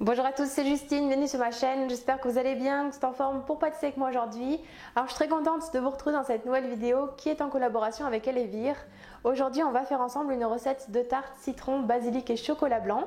Bonjour à tous, c'est Justine, bienvenue sur ma chaîne, j'espère que vous allez bien, que vous êtes en forme pour pâtisser avec moi aujourd'hui. Alors je suis très contente de vous retrouver dans cette nouvelle vidéo qui est en collaboration avec Elevir. Aujourd'hui on va faire ensemble une recette de tarte citron, basilic et chocolat blanc.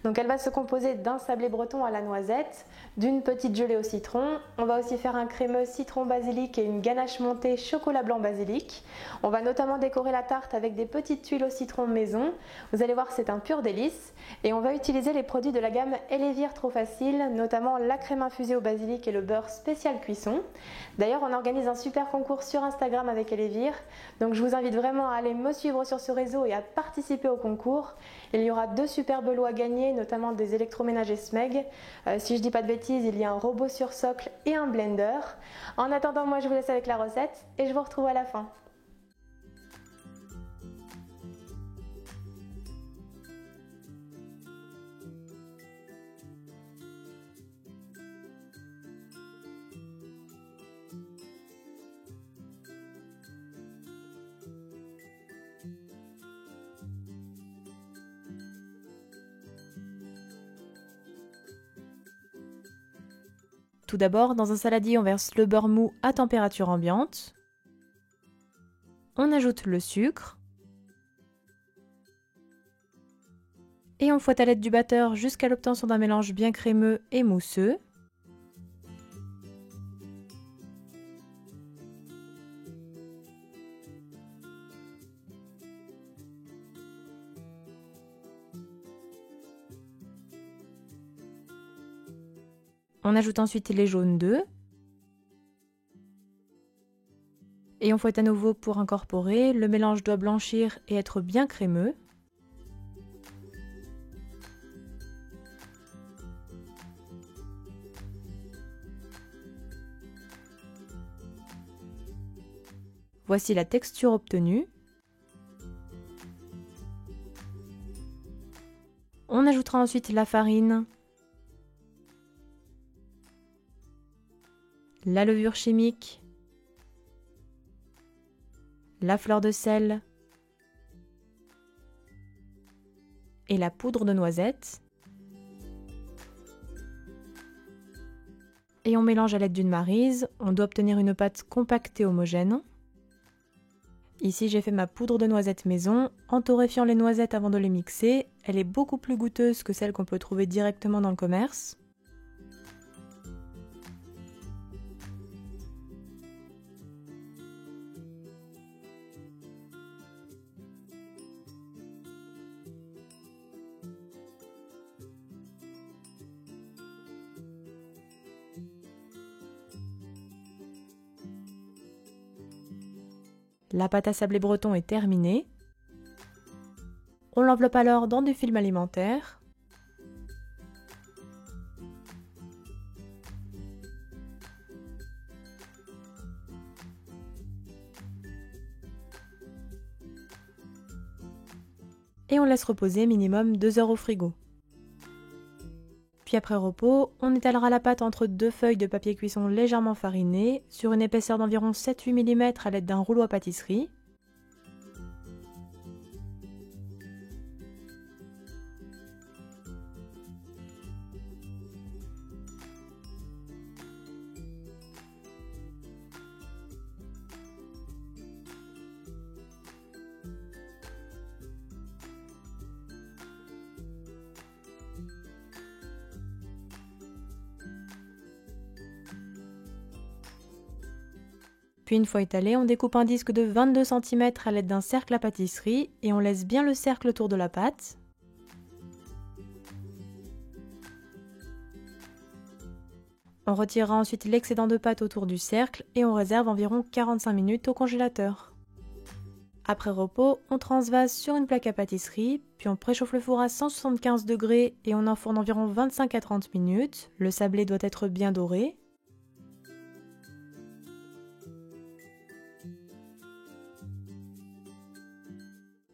Donc elle va se composer d'un sablé breton à la noisette, d'une petite gelée au citron. On va aussi faire un crémeux citron basilic et une ganache montée chocolat blanc basilic. On va notamment décorer la tarte avec des petites tuiles au citron maison. Vous allez voir, c'est un pur délice. Et on va utiliser les produits de la gamme Elevir Trop Facile, notamment la crème infusée au basilic et le beurre spécial cuisson. D'ailleurs, on organise un super concours sur Instagram avec Elevir, donc je vous invite vraiment à aller me suivre sur ce réseau et à participer au concours. Il y aura 2 superbes lots à gagner, notamment des électroménagers Smeg. Si je dis pas de bêtises, il y a un robot sur socle et un blender. En attendant, moi je vous laisse avec la recette et je vous retrouve à la fin. Tout d'abord, dans un saladier, on verse le beurre mou à température ambiante. On ajoute le sucre. Et on fouette à l'aide du batteur jusqu'à l'obtention d'un mélange bien crémeux et mousseux. On ajoute ensuite les jaunes d'œufs. Et on fouette à nouveau pour incorporer. Le mélange doit blanchir et être bien crémeux. Voici la texture obtenue. On ajoutera ensuite la farine, la levure chimique, la fleur de sel et la poudre de noisette. Et on mélange à l'aide d'une maryse. On doit obtenir une pâte compacte et homogène. Ici, j'ai fait ma poudre de noisette maison en torréfiant les noisettes avant de les mixer. Elle est beaucoup plus goûteuse que celle qu'on peut trouver directement dans le commerce. La pâte à sablé breton est terminée. On l'enveloppe alors dans du film alimentaire. Et on laisse reposer minimum 2 heures au frigo. Puis après repos, on étalera la pâte entre 2 feuilles de papier cuisson légèrement farinées sur une épaisseur d'environ 7-8 mm à l'aide d'un rouleau à pâtisserie. Puis une fois étalé, on découpe un disque de 22 cm à l'aide d'un cercle à pâtisserie et on laisse bien le cercle autour de la pâte. On retirera ensuite l'excédent de pâte autour du cercle et on réserve environ 45 minutes au congélateur. Après repos, on transvase sur une plaque à pâtisserie, puis on préchauffe le four à 175 degrés et on enfourne environ 25 à 30 minutes. Le sablé doit être bien doré.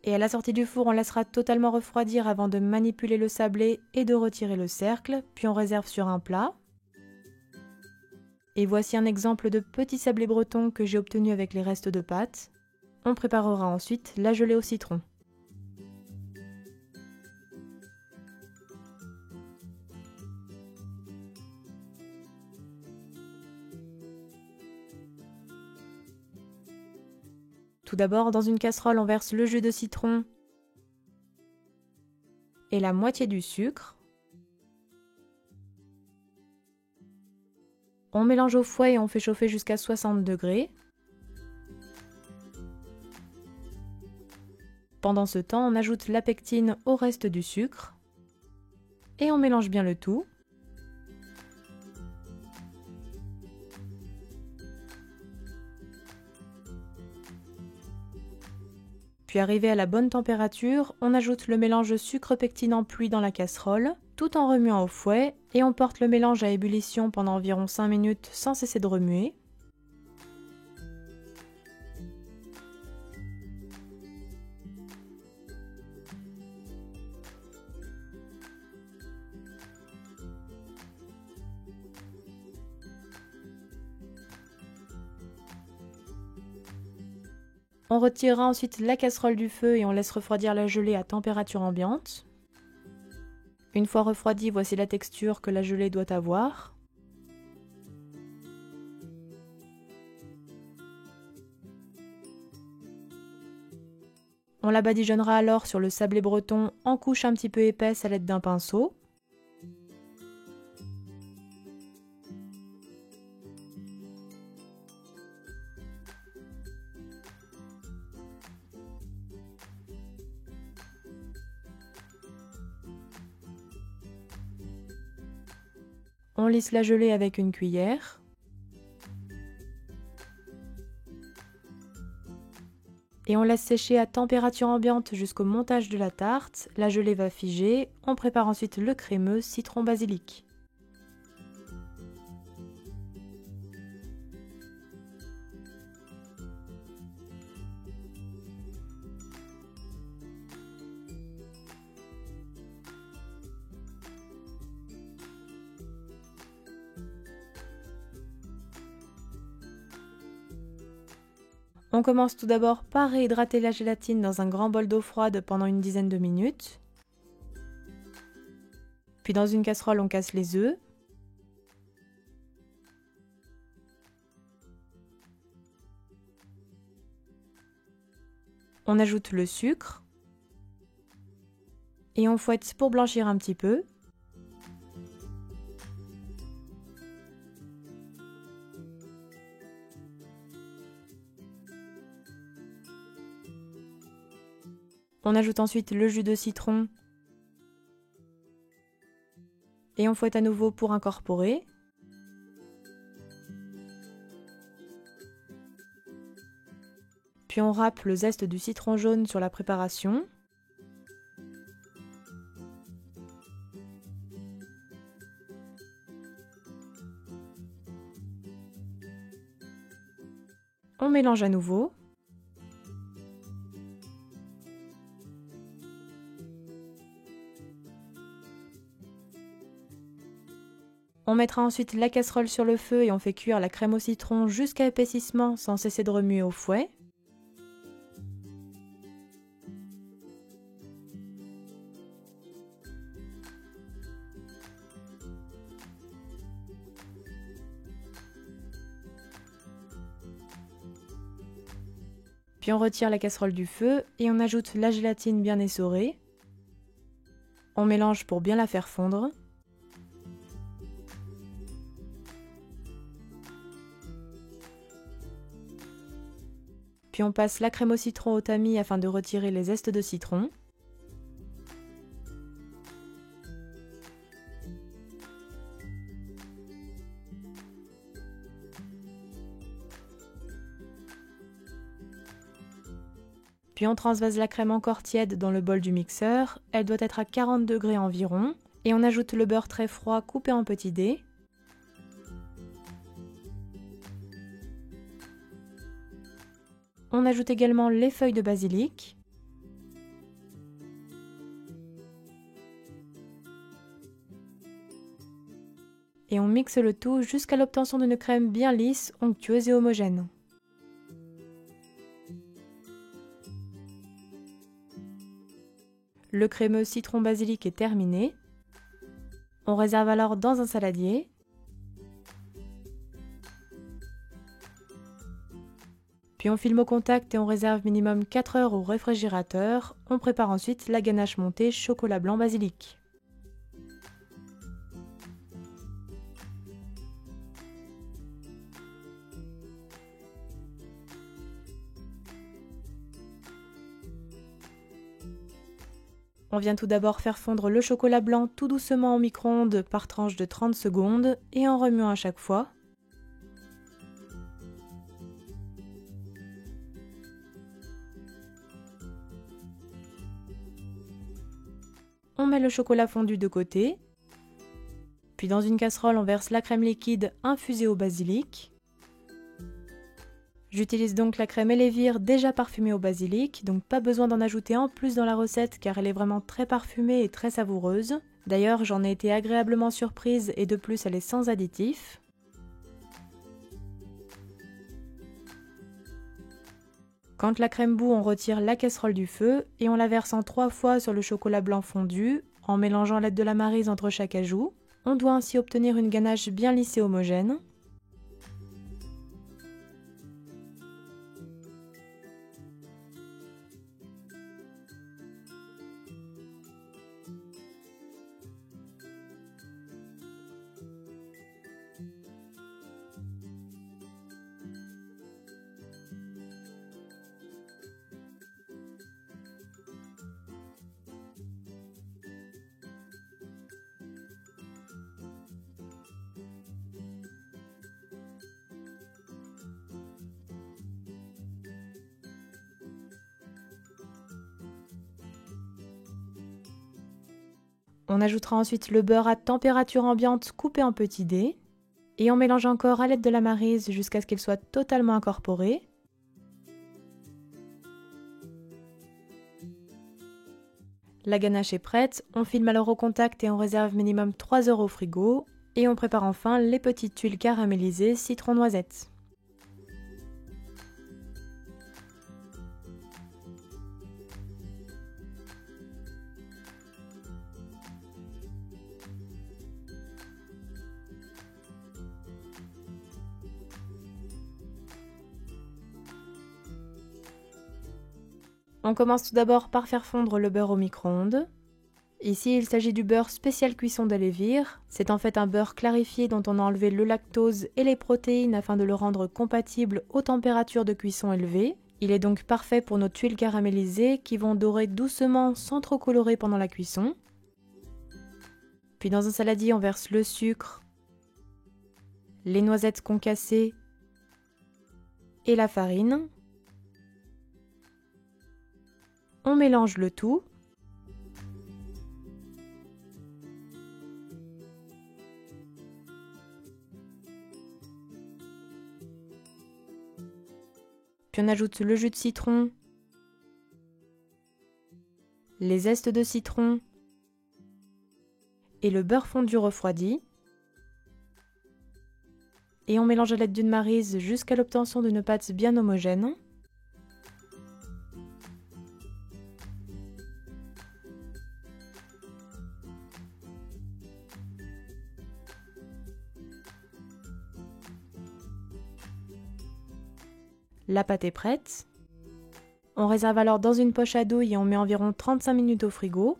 Et à la sortie du four, on laissera totalement refroidir avant de manipuler le sablé et de retirer le cercle, puis on réserve sur un plat. Et voici un exemple de petit sablé breton que j'ai obtenu avec les restes de pâte. On préparera ensuite la gelée au citron. Tout d'abord, dans une casserole, on verse le jus de citron et la moitié du sucre. On mélange au fouet et on fait chauffer jusqu'à 60 degrés. Pendant ce temps, on ajoute la pectine au reste du sucre et on mélange bien le tout. Puis arrivé à la bonne température, on ajoute le mélange sucre-pectine en pluie dans la casserole, tout en remuant au fouet, et on porte le mélange à ébullition pendant environ 5 minutes sans cesser de remuer. On retirera ensuite la casserole du feu et on laisse refroidir la gelée à température ambiante. Une fois refroidie, voici la texture que la gelée doit avoir. On la badigeonnera alors sur le sablé breton en couche un petit peu épaisse à l'aide d'un pinceau. On lisse la gelée avec une cuillère. Et on laisse sécher à température ambiante jusqu'au montage de la tarte. La gelée va figer. On prépare ensuite le crémeux citron basilic. On commence tout d'abord par réhydrater la gélatine dans un grand bol d'eau froide pendant une dizaine de minutes. Puis dans une casserole, on casse les œufs. On ajoute le sucre. Et on fouette pour blanchir un petit peu. On ajoute ensuite le jus de citron et on fouette à nouveau pour incorporer. Puis on râpe le zeste du citron jaune sur la préparation. On mélange à nouveau. On mettra ensuite la casserole sur le feu et on fait cuire la crème au citron jusqu'à épaississement sans cesser de remuer au fouet. Puis on retire la casserole du feu et on ajoute la gélatine bien essorée. On mélange pour bien la faire fondre. Puis on passe la crème au citron au tamis afin de retirer les zestes de citron. Puis on transvase la crème encore tiède dans le bol du mixeur. Elle doit être à 40 degrés environ. Et on ajoute le beurre très froid coupé en petits dés. On ajoute également les feuilles de basilic. Et on mixe le tout jusqu'à l'obtention d'une crème bien lisse, onctueuse et homogène. Le crémeux citron basilic est terminé. On réserve alors dans un saladier. Puis Puis on filme au contact et on réserve minimum 4 heures au réfrigérateur. On prépare ensuite la ganache montée chocolat blanc basilic. On vient tout d'abord faire fondre le chocolat blanc tout doucement au micro-ondes par tranche de 30 secondes et en remuant à chaque fois. On met le chocolat fondu de côté. Puis dans une casserole, on verse la crème liquide infusée au basilic. J'utilise donc la crème Elevir déjà parfumée au basilic, donc pas besoin d'en ajouter en plus dans la recette car elle est vraiment très parfumée et très savoureuse. D'ailleurs, j'en ai été agréablement surprise et de plus elle est sans additifs. Quand la crème bout, on retire la casserole du feu et on la verse en 3 fois sur le chocolat blanc fondu en mélangeant l'aide de la maryse entre chaque ajout. On doit ainsi obtenir une ganache bien lisse et homogène. On ajoutera ensuite le beurre à température ambiante coupé en petits dés et on mélange encore à l'aide de la maryse jusqu'à ce qu'elle soit totalement incorporée. La ganache est prête, on filme alors au contact et on réserve minimum 3 heures au frigo et on prépare enfin les petites tuiles caramélisées citron noisette. On commence tout d'abord par faire fondre le beurre au micro-ondes. Ici, il s'agit du beurre spécial cuisson d'Elevir. C'est en fait un beurre clarifié dont on a enlevé le lactose et les protéines afin de le rendre compatible aux températures de cuisson élevées. Il est donc parfait pour nos tuiles caramélisées qui vont dorer doucement sans trop colorer pendant la cuisson. Puis dans un saladier, on verse le sucre, les noisettes concassées et la farine. On mélange le tout. Puis on ajoute le jus de citron, les zestes de citron et le beurre fondu refroidi. Et on mélange à l'aide d'une maryse jusqu'à l'obtention d'une pâte bien homogène. La pâte est prête. On réserve alors dans une poche à douille et on met environ 35 minutes au frigo.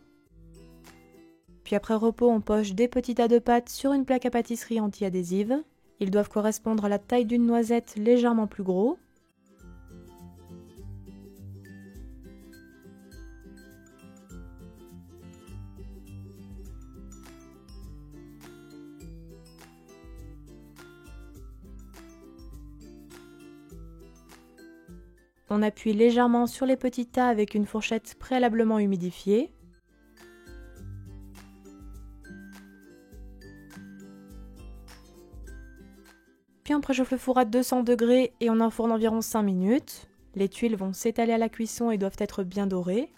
Puis après repos, on poche des petits tas de pâtes sur une plaque à pâtisserie anti-adhésive. Ils doivent correspondre à la taille d'une noisette légèrement plus gros. On appuie légèrement sur les petits tas avec une fourchette préalablement humidifiée. Puis on préchauffe le four à 200 degrés et on enfourne environ 5 minutes. Les tuiles vont s'étaler à la cuisson et doivent être bien dorées.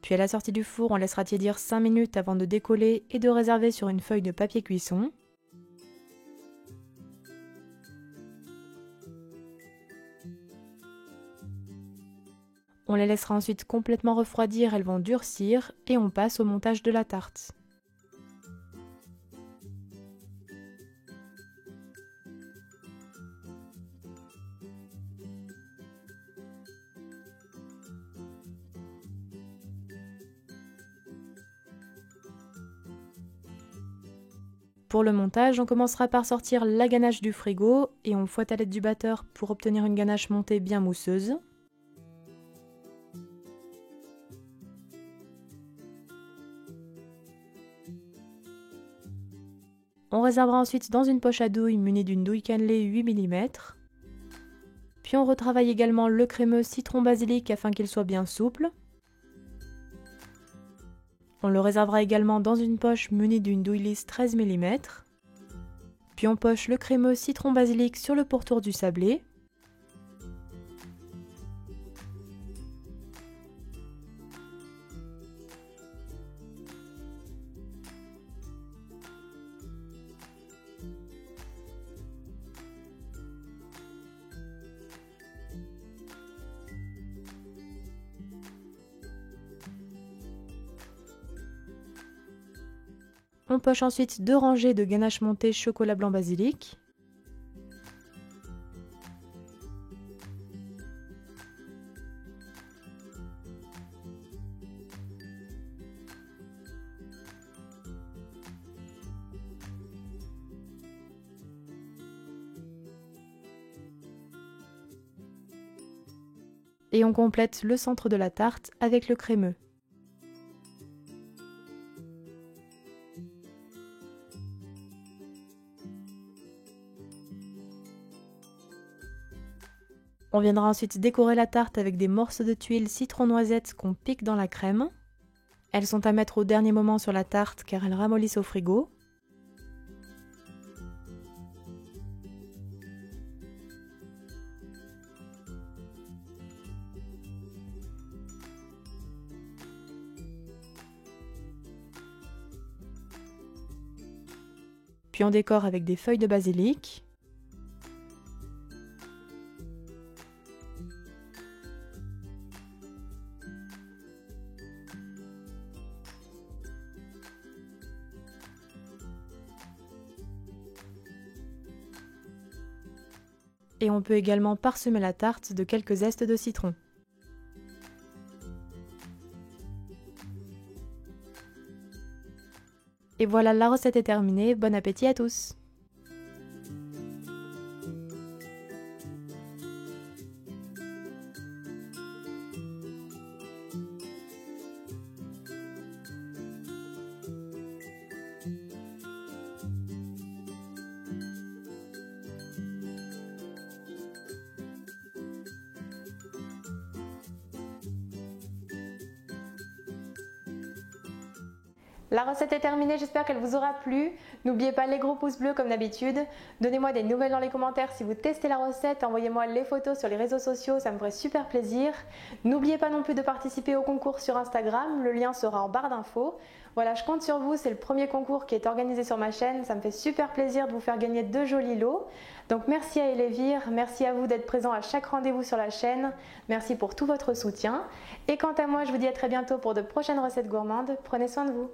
Puis à la sortie du four, on laissera tiédir 5 minutes avant de décoller et de réserver sur une feuille de papier cuisson. On les laissera ensuite complètement refroidir, elles vont durcir et on passe au montage de la tarte. Pour le montage, on commencera par sortir la ganache du frigo et on fouette à l'aide du batteur pour obtenir une ganache montée bien mousseuse. On réservera ensuite dans une poche à douille munie d'une douille cannelée 8 mm. Puis on retravaille également le crémeux citron basilic afin qu'il soit bien souple. On le réservera également dans une poche munie d'une douille lisse 13 mm. Puis on poche le crémeux citron basilic sur le pourtour du sablé. On poche ensuite 2 rangées de ganache montée chocolat blanc basilic. Et on complète le centre de la tarte avec le crémeux. On viendra ensuite décorer la tarte avec des morceaux de tuiles citron noisette qu'on pique dans la crème. Elles sont à mettre au dernier moment sur la tarte car elles ramollissent au frigo. Puis on décore avec des feuilles de basilic. Et on peut également parsemer la tarte de quelques zestes de citron. Et voilà, la recette est terminée. Bon appétit à tous! La recette est terminée, j'espère qu'elle vous aura plu. N'oubliez pas les gros pouces bleus comme d'habitude. Donnez-moi des nouvelles dans les commentaires si vous testez la recette. Envoyez-moi les photos sur les réseaux sociaux, ça me ferait super plaisir. N'oubliez pas non plus de participer au concours sur Instagram, le lien sera en barre d'infos. Voilà, je compte sur vous, c'est le premier concours qui est organisé sur ma chaîne. Ça me fait super plaisir de vous faire gagner 2 jolis lots. Donc merci à Elévir, merci à vous d'être présent à chaque rendez-vous sur la chaîne. Merci pour tout votre soutien. Et quant à moi, je vous dis à très bientôt pour de prochaines recettes gourmandes. Prenez soin de vous.